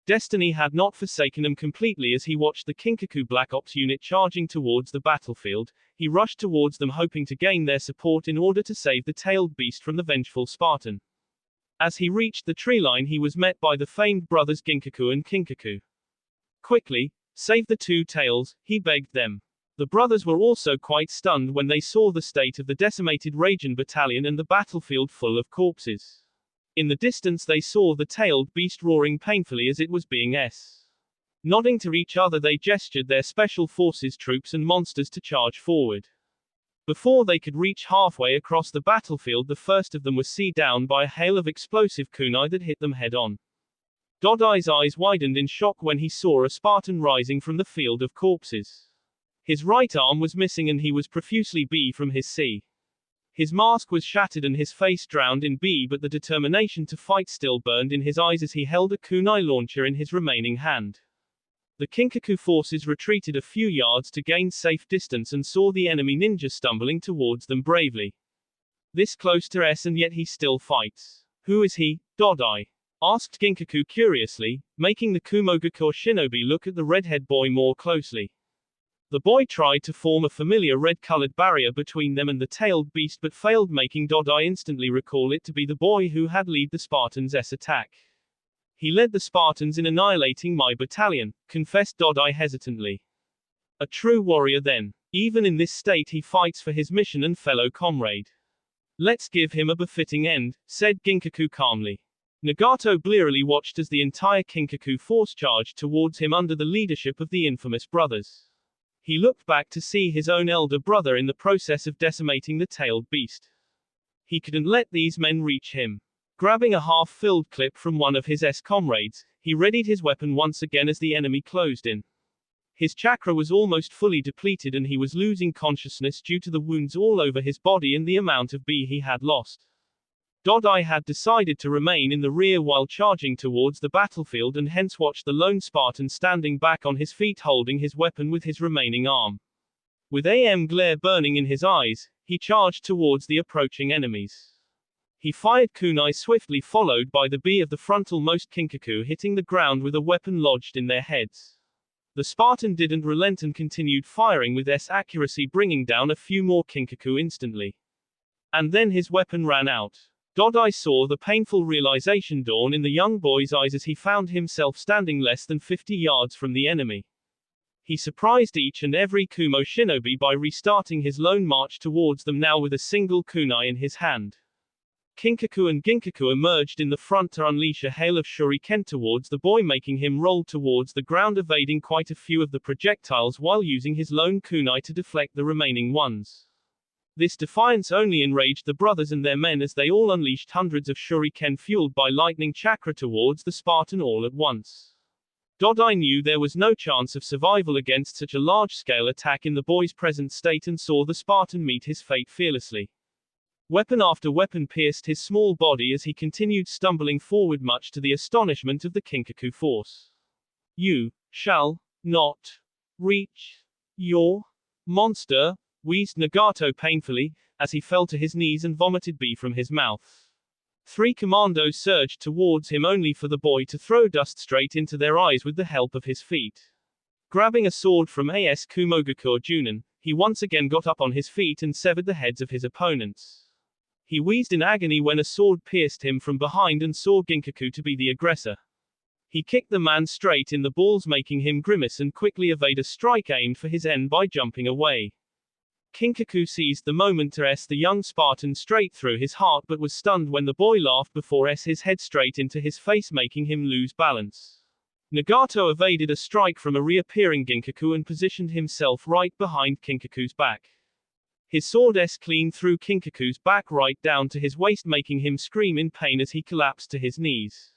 Destiny had not forsaken him completely as he watched the Kinkaku Black Ops unit charging towards the battlefield. He rushed towards them hoping to gain their support in order to save the tailed beast from the vengeful Spartan. As he reached the tree line he was met by the famed brothers Ginkaku and Kinkaku. Quickly, save the two tails, he begged them. The brothers were also quite stunned when they saw the state of the decimated Raijin battalion and the battlefield full of corpses. In the distance they saw the tailed beast roaring painfully as it was being S. Nodding to each other they gestured their special forces troops and monsters to charge forward. Before they could reach halfway across the battlefield the first of them was down by a hail of explosive kunai that hit them head-on. Dodai's eyes widened in shock when he saw a Spartan rising from the field of corpses. His right arm was missing and he was profusely bleeding from his C. His mask was shattered and his face drowned in B, but the determination to fight still burned in his eyes as he held a kunai launcher in his remaining hand. The Kinkaku forces retreated a few yards to gain safe distance and saw the enemy ninja stumbling towards them bravely. This close to S and yet he still fights. Who is he, Dodai? Asked Ginkaku curiously, making the Kumogakure shinobi look at the redhead boy more closely. The boy tried to form a familiar red-colored barrier between them and the tailed beast but failed, making Dodai instantly recall it to be the boy who had led the Spartans' attack. He led the Spartans in annihilating my battalion, confessed Dodai hesitantly. A true warrior then. Even in this state he fights for his mission and fellow comrade. Let's give him a befitting end, said Ginkaku calmly. Nagato blearily watched as the entire Kinkaku force charged towards him under the leadership of the infamous brothers. He looked back to see his own elder brother in the process of decimating the tailed beast. He couldn't let these men reach him. Grabbing a half-filled clip from one of his comrades, he readied his weapon once again as the enemy closed in. His chakra was almost fully depleted and he was losing consciousness due to the wounds all over his body and the amount of B he had lost. Dodai had decided to remain in the rear while charging towards the battlefield and hence watched the lone Spartan standing back on his feet holding his weapon with his remaining arm. With glare burning in his eyes, he charged towards the approaching enemies. He fired kunai swiftly followed by the B of the frontal-most Kinkaku hitting the ground with a weapon lodged in their heads. The Spartan didn't relent and continued firing with accuracy, bringing down a few more Kinkaku instantly. And then his weapon ran out. Dodai saw the painful realization dawn in the young boy's eyes as he found himself standing less than 50 yards from the enemy. He surprised each and every Kumo shinobi by restarting his lone march towards them, now with a single kunai in his hand. Kinkaku and Ginkaku emerged in the front to unleash a hail of shuriken towards the boy, making him roll towards the ground, evading quite a few of the projectiles while using his lone kunai to deflect the remaining ones. This defiance only enraged the brothers and their men as they all unleashed hundreds of shuriken fueled by lightning chakra towards the Spartan all at once. Dodai knew there was no chance of survival against such a large-scale attack in the boy's present state and saw the Spartan meet his fate fearlessly. Weapon after weapon pierced his small body as he continued stumbling forward, much to the astonishment of the Kinkaku force. You shall not reach your monster, wheezed Nagato painfully, as he fell to his knees and vomited B from his mouth. 3 commandos surged towards him only for the boy to throw dust straight into their eyes with the help of his feet. Grabbing a sword from Kumogakure Junin, he once again got up on his feet and severed the heads of his opponents. He wheezed in agony when a sword pierced him from behind and saw Ginkaku to be the aggressor. He kicked the man straight in the balls, making him grimace and quickly evade a strike aimed for his end by jumping away. Kinkaku seized the moment to the young Spartan straight through his heart but was stunned when the boy laughed before his head straight into his face, making him lose balance. Nagato evaded a strike from a reappearing Ginkaku and positioned himself right behind Kinkaku's back. His sword clean through Kinkaku's back right down to his waist, making him scream in pain as he collapsed to his knees.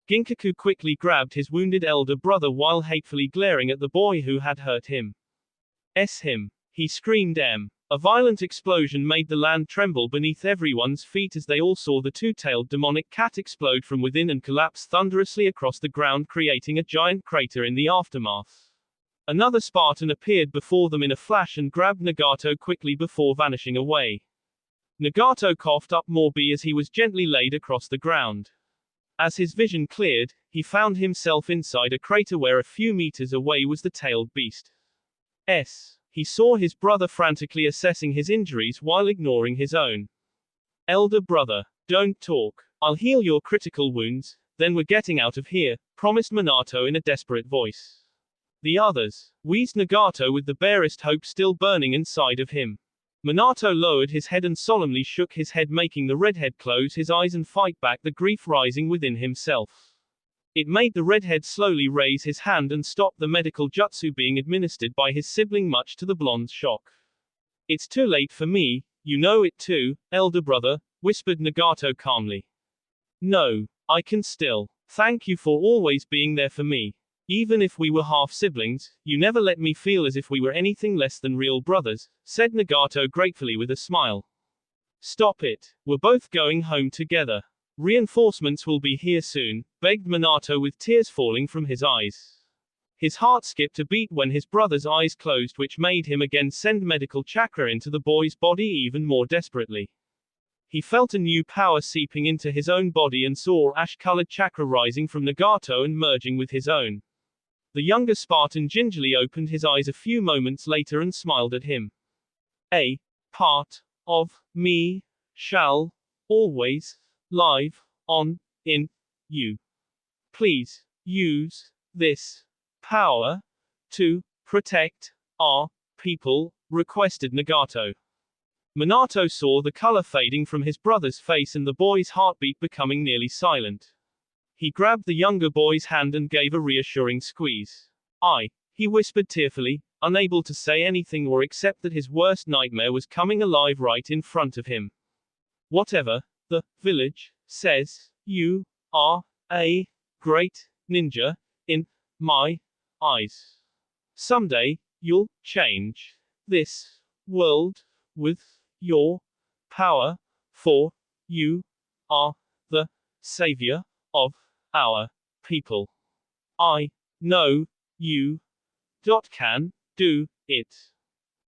Ginkaku quickly grabbed his wounded elder brother while hatefully glaring at the boy who had hurt him. Him. He screamed A violent explosion made the land tremble beneath everyone's feet as they all saw the two-tailed demonic cat explode from within and collapse thunderously across the ground, creating a giant crater in the aftermath. Another Spartan appeared before them in a flash and grabbed Nagato quickly before vanishing away. Nagato coughed up more B as he was gently laid across the ground. As his vision cleared, he found himself inside a crater where a few meters away was the tailed beast. He saw his brother frantically assessing his injuries while ignoring his own. Elder brother, don't talk. I'll heal your critical wounds, then we're getting out of here, promised Minato in a desperate voice. The others, wheezed Nagato with the barest hope still burning inside of him. Minato lowered his head and solemnly shook his head, making the redhead close his eyes and fight back the grief rising within himself. It made the redhead slowly raise his hand and stop the medical jutsu being administered by his sibling, much to the blonde's shock. It's too late for me, you know it too, elder brother, whispered Nagato calmly. No, I can still. Thank you for always being there for me. Even if we were half-siblings, you never let me feel as if we were anything less than real brothers, said Nagato gratefully with a smile. Stop it. We're both going home together. Reinforcements will be here soon, begged Minato with tears falling from his eyes. His heart skipped a beat when his brother's eyes closed, which made him again send medical chakra into the boy's body even more desperately. He felt a new power seeping into his own body and saw ash-colored chakra rising from Nagato and merging with his own. The younger Spartan gingerly opened his eyes a few moments later and smiled at him. A part of me shall always live on in you. Please use this power to protect our people, requested Nagato. Minato saw the color fading from his brother's face and the boy's heartbeat becoming nearly silent. He grabbed the younger boy's hand and gave a reassuring squeeze. He whispered tearfully, unable to say anything or accept that his worst nightmare was coming alive right in front of him. Whatever the village says, you are a great ninja in my eyes. Someday, you'll change this world with your power, for you are the savior of our people. I know you can do it.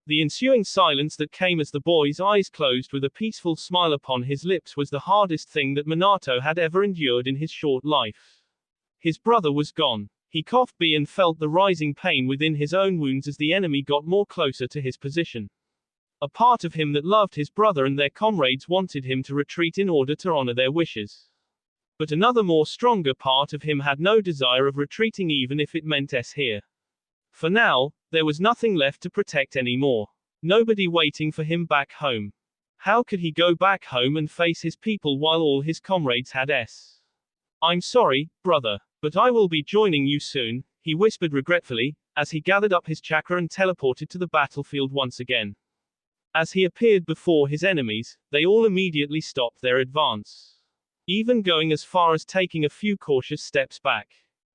The ensuing silence that came as the boy's eyes closed with a peaceful smile upon his lips was the hardest thing that Minato had ever endured in his short life. His brother was gone. He coughed and felt the rising pain within his own wounds as the enemy got more closer to his position. A part of him that loved his brother and their comrades wanted him to retreat in order to honor their wishes. But another more stronger part of him had no desire of retreating even if it meant here. For now, there was nothing left to protect anymore. Nobody waiting for him back home. How could he go back home and face his people while all his comrades had I'm sorry, brother, but I will be joining you soon, he whispered regretfully, as he gathered up his chakra and teleported to the battlefield once again. As he appeared before his enemies, they all immediately stopped their advance. Even going as far as taking a few cautious steps back.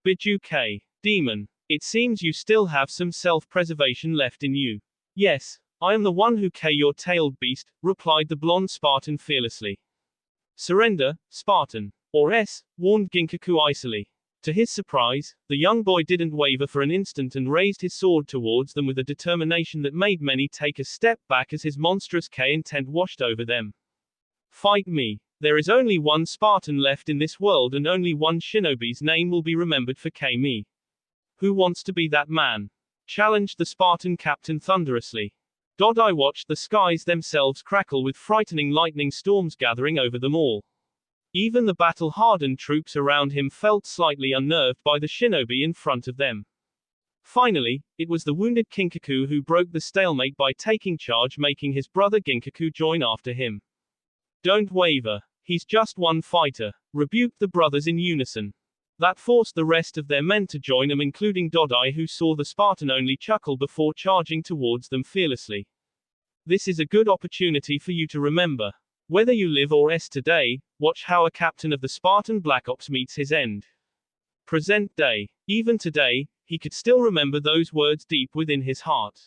Biju K. Demon. It seems you still have some self-preservation left in you. Yes, I am the one who your tailed beast, replied the blonde Spartan fearlessly. Surrender, Spartan. Or warned Ginkaku icily. To his surprise, the young boy didn't waver for an instant and raised his sword towards them with a determination that made many take a step back as his monstrous intent washed over them. Fight me. There is only one Spartan left in this world and only one shinobi's name will be remembered for me. Who wants to be that man? Challenged the Spartan captain thunderously. Dodai watched the skies themselves crackle with frightening lightning storms gathering over them all. Even the battle-hardened troops around him felt slightly unnerved by the shinobi in front of them. Finally, it was the wounded Kinkaku who broke the stalemate by taking charge, making his brother Ginkaku join after him. Don't waver. He's just one fighter, rebuked the brothers in unison. That forced the rest of their men to join them, including Dodai, who saw the Spartan only chuckle before charging towards them fearlessly. This is a good opportunity for you to remember. Whether you live or today, watch how a captain of the Spartan Black Ops meets his end. Present day. Even today, he could still remember those words deep within his heart.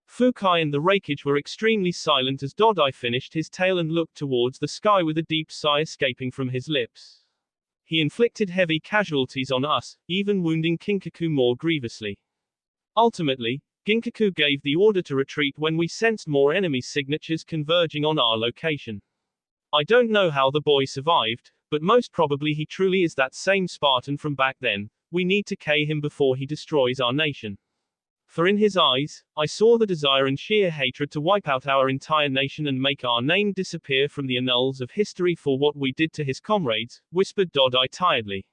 Fukai and the Raikage were extremely silent as Dodai finished his tale and looked towards the sky with a deep sigh escaping from his lips. He inflicted heavy casualties on us, even wounding Kinkaku more grievously. Ultimately, Ginkaku gave the order to retreat when we sensed more enemy signatures converging on our location. I don't know how the boy survived, but most probably he truly is that same Spartan from back then. We need to kill him before he destroys our nation. For in his eyes, I saw the desire and sheer hatred to wipe out our entire nation and make our name disappear from the annals of history for what we did to his comrades, whispered Dodai tiredly.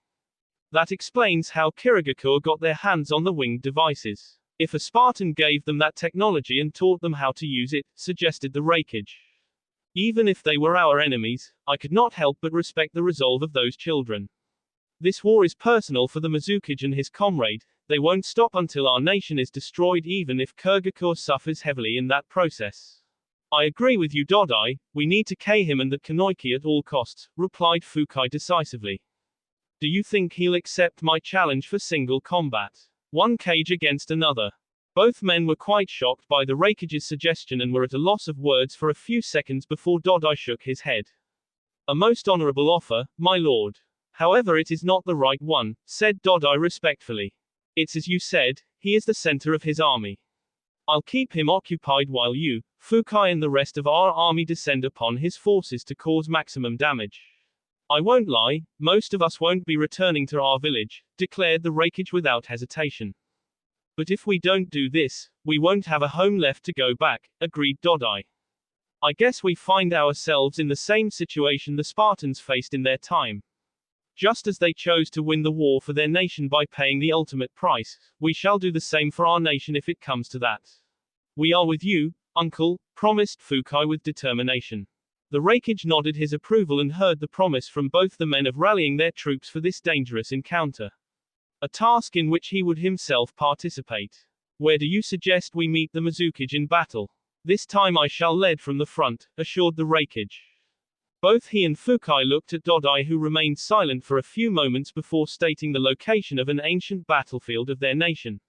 That explains how Kirigakure got their hands on the winged devices. If a Spartan gave them that technology and taught them how to use it, suggested the Raikage. Even if they were our enemies, I could not help but respect the resolve of those children. This war is personal for the Mizukage and his comrade. They won't stop until our nation is destroyed, even if Kirigakure suffers heavily in that process. I agree with you, Dodai. We need to kill him and the Kanoiki at all costs, replied Fukai decisively. Do you think he'll accept my challenge for single combat? One cage against another. Both men were quite shocked by the Raikage's suggestion and were at a loss of words for a few seconds before Dodai shook his head. A most honorable offer, my lord. However, it is not the right one, said Dodai respectfully. It's as you said, he is the center of his army. I'll keep him occupied while you Fukai and the rest of our army descend upon his forces to cause maximum damage. I won't lie, most of us won't be returning to our village, declared the Raikage without hesitation. But if we don't do this, we won't have a home left to go back, agreed Dodai. I guess we find ourselves in the same situation the Spartans faced in their time. Just as they chose to win the war for their nation by paying the ultimate price, we shall do the same for our nation if it comes to that. We are with you, uncle, promised Fukai with determination. The Raikage nodded his approval and heard the promise from both the men of rallying their troops for this dangerous encounter. A task in which he would himself participate. Where do you suggest we meet the Mizukage in battle? This time I shall lead from the front, assured the Raikage. Both he and Fukai looked at Dodai, who remained silent for a few moments before stating the location of an ancient battlefield of their nation.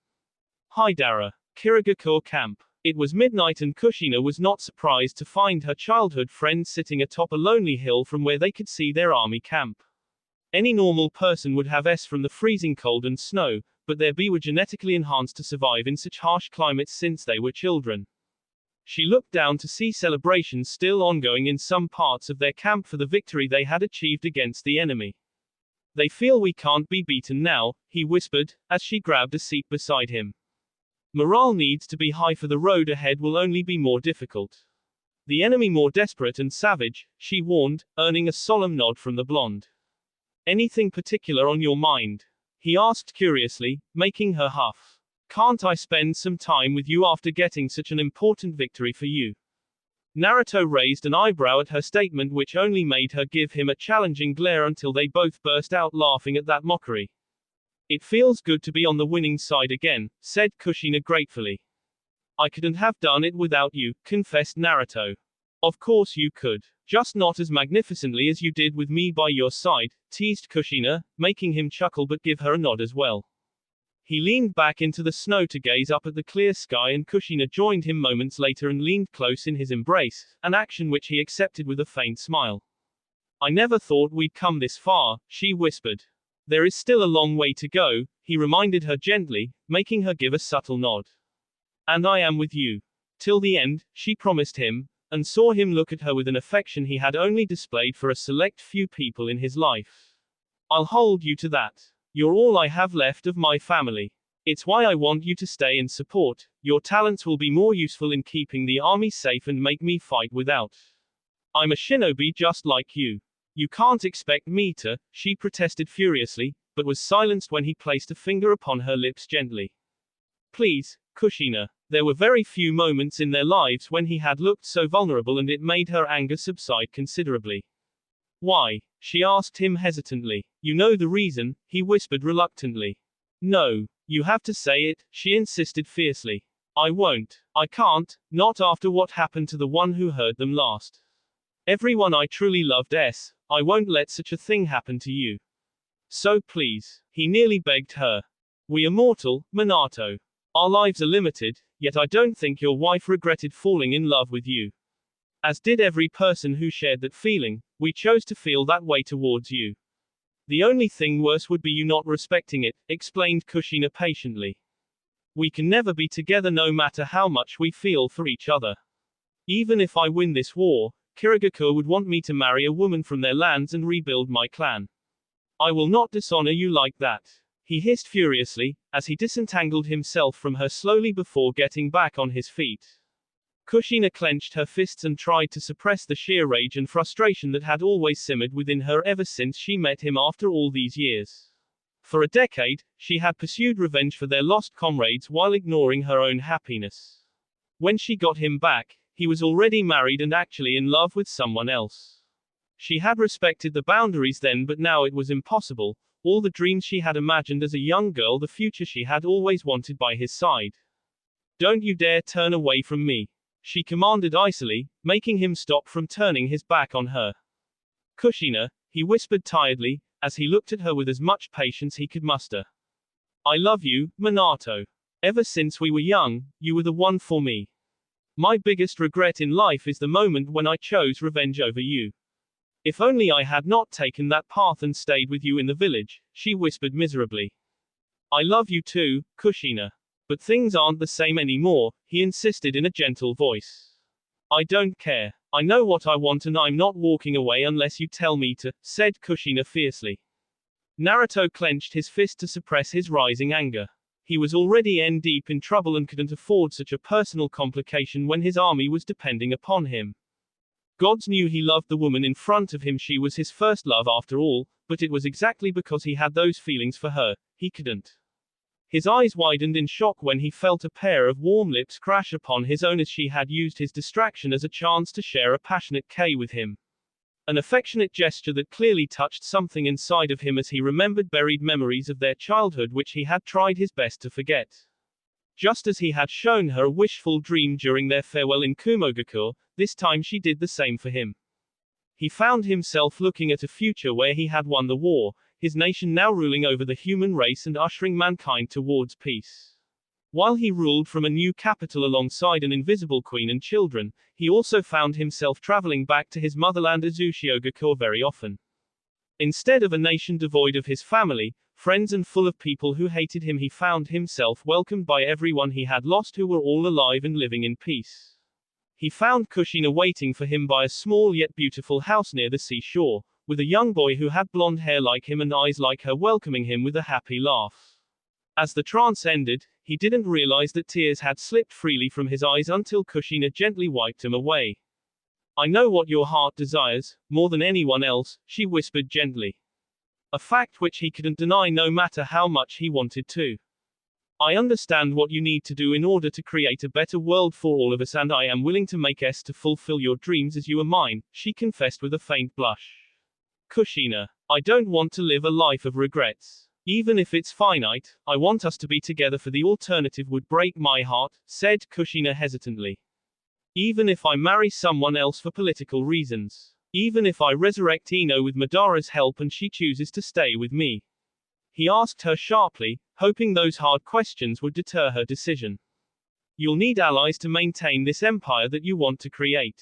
Haidara, Kirigakure camp. It was midnight and Kushina was not surprised to find her childhood friends sitting atop a lonely hill from where they could see their army camp. Any normal person would have S from the freezing cold and snow, but their B were genetically enhanced to survive in such harsh climates since they were children. She looked down to see celebrations still ongoing in some parts of their camp for the victory they had achieved against the enemy. They feel we can't be beaten now, he whispered, as she grabbed a seat beside him. Morale needs to be high, for the road ahead will only be more difficult. The enemy more desperate and savage, she warned, earning a solemn nod from the blonde. Anything particular on your mind? He asked curiously, making her huff. Can't I spend some time with you after getting such an important victory for you? Naruto raised an eyebrow at her statement, which only made her give him a challenging glare until they both burst out laughing at that mockery. It feels good to be on the winning side again, said Kushina gratefully. I couldn't have done it without you, confessed Naruto. Of course you could. Just not as magnificently as you did with me by your side, teased Kushina, making him chuckle but give her a nod as well. He leaned back into the snow to gaze up at the clear sky, and Kushina joined him moments later and leaned close in his embrace, an action which he accepted with a faint smile. I never thought we'd come this far, she whispered. There is still a long way to go, he reminded her gently, making her give a subtle nod. And I am with you. Till the end, she promised him, and saw him look at her with an affection he had only displayed for a select few people in his life. I'll hold you to that. You're all I have left of my family. It's why I want you to stay and support. Your talents will be more useful in keeping the army safe and make me fight without. I'm a shinobi just like you. You can't expect me to, she protested furiously, but was silenced when he placed a finger upon her lips gently. Please, Kushina. There were very few moments in their lives when he had looked so vulnerable, and it made her anger subside considerably. Why? She asked him hesitantly. You know the reason, he whispered reluctantly. No. You have to say it, she insisted fiercely. I won't. I can't, not after what happened to the one who heard them last. Everyone I truly loved S. I won't let such a thing happen to you. So please. He nearly begged her. We are mortal, Minato. Our lives are limited, yet I don't think your wife regretted falling in love with you. As did every person who shared that feeling. We chose to feel that way towards you. The only thing worse would be you not respecting it, explained Kushina patiently. We can never be together no matter how much we feel for each other. Even if I win this war, Kirigakure would want me to marry a woman from their lands and rebuild my clan. I will not dishonor you like that. He hissed furiously, as he disentangled himself from her slowly before getting back on his feet. Kushina clenched her fists and tried to suppress the sheer rage and frustration that had always simmered within her ever since she met him after all these years. For a decade, she had pursued revenge for their lost comrades while ignoring her own happiness. When she got him back, he was already married and actually in love with someone else. She had respected the boundaries then, but now it was impossible. All the dreams she had imagined as a young girl, the future she had always wanted by his side. Don't you dare turn away from me, she commanded icily, making him stop from turning his back on her. Kushina, he whispered tiredly, as he looked at her with as much patience he could muster. I love you, Minato. Ever since we were young, you were the one for me. My biggest regret in life is the moment when I chose revenge over you. If only I had not taken that path and stayed with you in the village, she whispered miserably. I love you too, Kushina. But things aren't the same anymore, he insisted in a gentle voice. I don't care. I know what I want and I'm not walking away unless you tell me to, said Kushina fiercely. Naruto clenched his fist to suppress his rising anger. He was already deep in trouble and couldn't afford such a personal complication when his army was depending upon him. Gods knew he loved the woman in front of him. She was his first love after all, but it was exactly because he had those feelings for her, he couldn't. His eyes widened in shock when he felt a pair of warm lips crash upon his own as she had used his distraction as a chance to share a passionate K with him. An affectionate gesture that clearly touched something inside of him as he remembered buried memories of their childhood which he had tried his best to forget. Just as he had shown her a wishful dream during their farewell in Kumogakure, this time she did the same for him. He found himself looking at a future where he had won the war, his nation now ruling over the human race and ushering mankind towards peace. While he ruled from a new capital alongside an invisible queen and children, he also found himself traveling back to his motherland Azuchiogakure very often. Instead of a nation devoid of his family, friends and full of people who hated him, he found himself welcomed by everyone he had lost who were all alive and living in peace. He found Kushina waiting for him by a small yet beautiful house near the seashore, with a young boy who had blonde hair like him and eyes like her welcoming him with a happy laugh. As the trance ended, he didn't realize that tears had slipped freely from his eyes until Kushina gently wiped them away. I know what your heart desires, more than anyone else, she whispered gently. A fact which he couldn't deny no matter how much he wanted to. I understand what you need to do in order to create a better world for all of us, and I am willing to make to fulfill your dreams as you are mine, she confessed with a faint blush. Kushina, I don't want to live a life of regrets. Even if it's finite, I want us to be together, for the alternative would break my heart, said Kushina hesitantly. Even if I marry someone else for political reasons. Even if I resurrect Ino with Madara's help and she chooses to stay with me. He asked her sharply, hoping those hard questions would deter her decision. You'll need allies to maintain this empire that you want to create.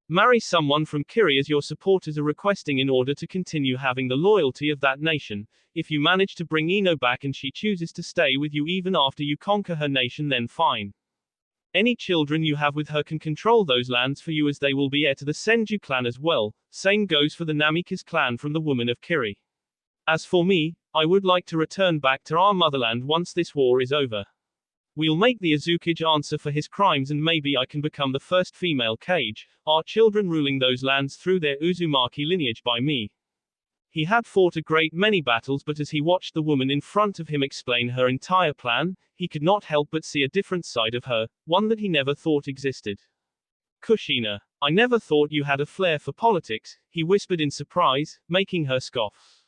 Marry someone from Kiri as your supporters are requesting in order to continue having the loyalty of that nation. If you manage to bring Ino back and she chooses to stay with you even after you conquer her nation, then fine. Any children you have with her can control those lands for you, as they will be heir to the Senju clan as well. Same goes for the Namikaze clan from the woman of Kiri. As for me, I would like to return back to our motherland once this war is over. We'll make the Azuchiage answer for his crimes, and maybe I can become the first female Kage, our children ruling those lands through their Uzumaki lineage by me. He had fought a great many battles, but as he watched the woman in front of him explain her entire plan, he could not help but see a different side of her, one that he never thought existed. Kushina, I never thought you had a flair for politics, he whispered in surprise, making her scoff.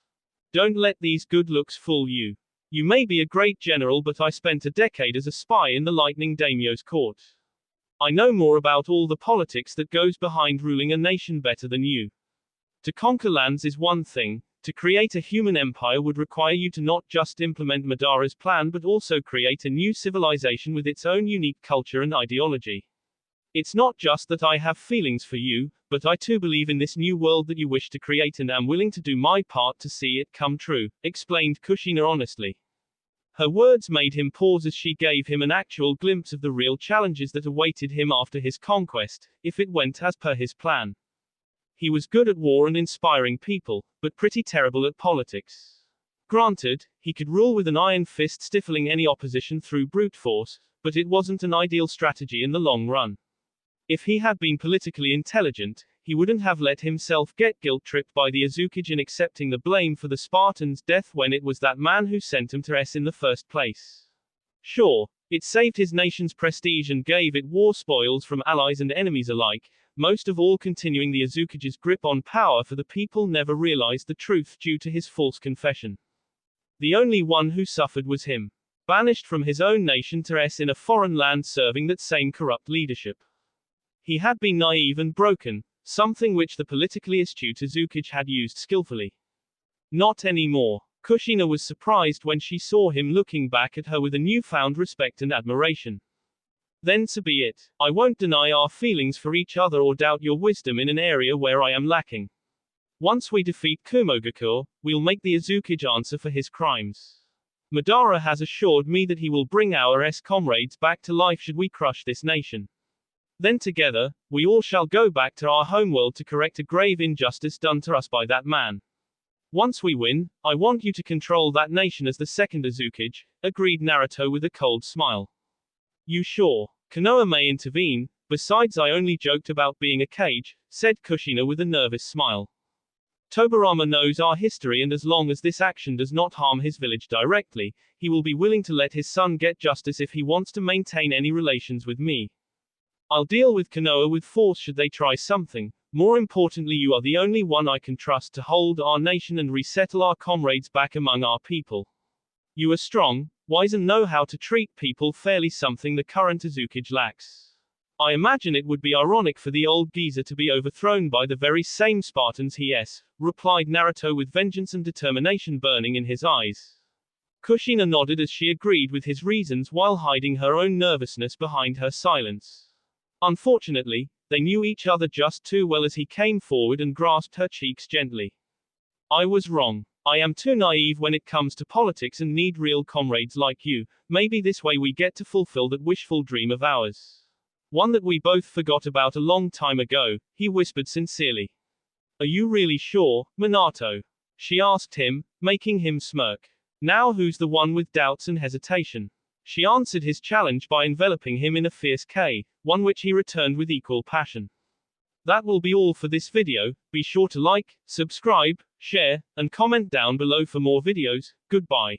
Don't let these good looks fool you. You may be a great general, but I spent a decade as a spy in the Lightning Daimyo's court. I know more about all the politics that goes behind ruling a nation better than you. To conquer lands is one thing, to create a human empire would require you to not just implement Madara's plan but also create a new civilization with its own unique culture and ideology. It's not just that I have feelings for you, but I too believe in this new world that you wish to create and am willing to do my part to see it come true, explained Kushina honestly. Her words made him pause as she gave him an actual glimpse of the real challenges that awaited him after his conquest, if it went as per his plan. He was good at war and inspiring people, but pretty terrible at politics. Granted, he could rule with an iron fist, stifling any opposition through brute force, but it wasn't an ideal strategy in the long run. If he had been politically intelligent, he wouldn't have let himself get guilt-tripped by the Azuchiage in accepting the blame for the Spartans' death when it was that man who sent him to S in the first place. Sure, it saved his nation's prestige and gave it war spoils from allies and enemies alike, most of all continuing the Azuchiage's grip on power, for the people never realized the truth due to his false confession. The only one who suffered was him. Banished from his own nation to S in a foreign land serving that same corrupt leadership. He had been naive and broken, something which the politically astute Azuchiage had used skillfully. Not anymore. Kushina was surprised when she saw him looking back at her with a newfound respect and admiration. Then so be it. I won't deny our feelings for each other or doubt your wisdom in an area where I am lacking. Once we defeat Kumogakure, we'll make the Azuchiage answer for his crimes. Madara has assured me that he will bring our comrades back to life should we crush this nation. Then together, we all shall go back to our homeworld to correct a grave injustice done to us by that man. Once we win, I want you to control that nation as the second Azukage, agreed Naruto with a cold smile. You sure? Konoha may intervene, besides I only joked about being a cage, said Kushina with a nervous smile. Tobirama knows our history and as long as this action does not harm his village directly, he will be willing to let his son get justice if he wants to maintain any relations with me. I'll deal with Konoha with force should they try something. More importantly, you are the only one I can trust to hold our nation and resettle our comrades back among our people. You are strong, wise and know how to treat people fairly, something the current Azukage lacks. I imagine it would be ironic for the old geezer to be overthrown by the very same Spartans replied Naruto with vengeance and determination burning in his eyes. Kushina nodded as she agreed with his reasons while hiding her own nervousness behind her silence. Unfortunately, they knew each other just too well as he came forward and grasped her cheeks gently. I was wrong. I am too naive when it comes to politics and need real comrades like you. Maybe this way we get to fulfill that wishful dream of ours. One that we both forgot about a long time ago, he whispered sincerely. Are you really sure, Minato? She asked him, making him smirk. Now who's the one with doubts and hesitation? She answered his challenge by enveloping him in a fierce one which he returned with equal passion. That will be all for this video. Be sure to like, subscribe, share, and comment down below for more videos. Goodbye.